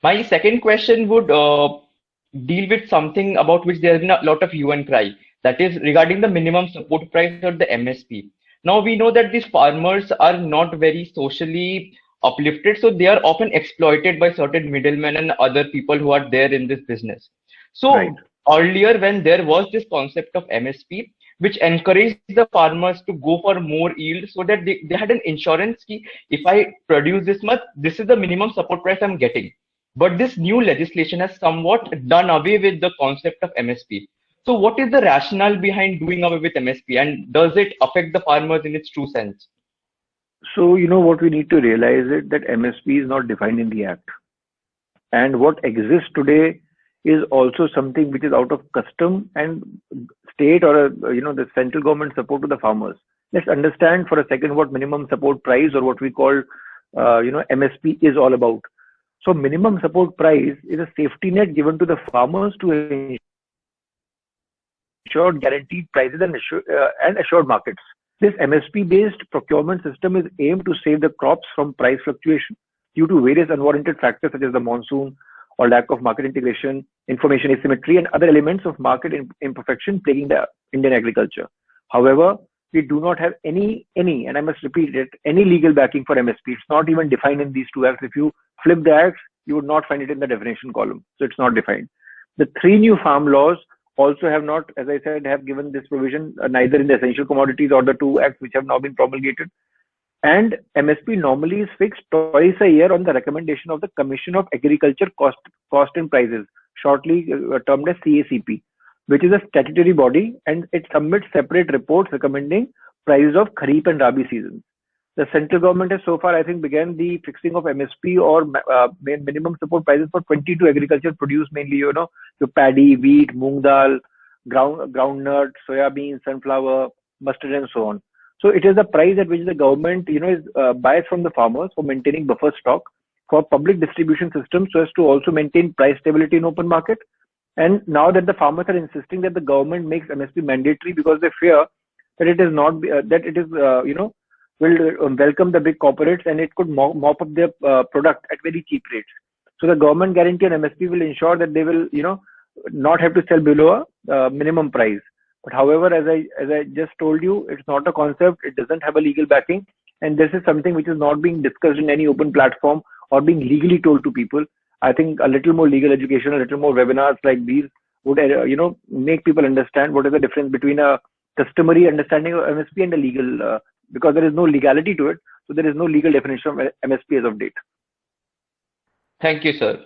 My second question would deal with something about which there has been a lot of hue and cry, that is regarding the minimum support price or the MSP. Now we know that these farmers are not very socially uplifted, so they are often exploited by certain middlemen and other people who are there in this business. Right. So earlier, when there was this concept of MSP, which encouraged the farmers to go for more yield so that they had an insurance key. If I produce this much, this is the minimum support price I'm getting. But this new legislation has somewhat done away with the concept of MSP. So what is the rationale behind doing away with MSP, and does it affect the farmers in its true sense? So, what we need to realize is that MSP is not defined in the Act. And what exists today is also something which is out of custom and state or, the central government support to the farmers. Let's understand for a second what minimum support price or what we call, MSP is all about. So minimum support price is a safety net given to the farmers to ensure guaranteed prices and assured markets. This MSP-based procurement system is aimed to save the crops from price fluctuation due to various unwarranted factors such as the monsoon or lack of market integration, information asymmetry, and other elements of market imperfection plaguing the Indian agriculture. However, we do not have any, and I must repeat it, any legal backing for MSP. It's not even defined in these two acts. If you flip the acts, you would not find it in the definition column. So it's not defined. The three new farm laws also have not, as I said, have given this provision neither in the essential commodities or the two acts which have now been promulgated. And MSP normally is fixed twice a year on the recommendation of the Commission of Agriculture Cost and Prices, shortly termed as CACP, which is a statutory body, and it submits separate reports recommending prices of Kharif and Rabi seasons. The central government has so far, I think, began the fixing of MSP or minimum support prices for 22 agricultural produce, mainly, your paddy, wheat, moong dal, groundnut, soya bean, sunflower, mustard, and so on. So it is the price at which the government, is buys from the farmers for maintaining buffer stock for public distribution systems so as to also maintain price stability in open market. And now that the farmers are insisting that the government makes MSP mandatory because they fear that it is not that it is will welcome the big corporates and it could mop up their product at very cheap rates. So the government guarantee on MSP will ensure that they will not have to sell below a minimum price. But however, as I just told you, it's not a concept. It doesn't have a legal backing, and this is something which is not being discussed in any open platform or being legally told to people. I think a little more legal education, a little more webinars like these would make people understand what is the difference between a customary understanding of MSP and a legal, because there is no legality to it. So there is no legal definition of MSP as of date. Thank you, sir.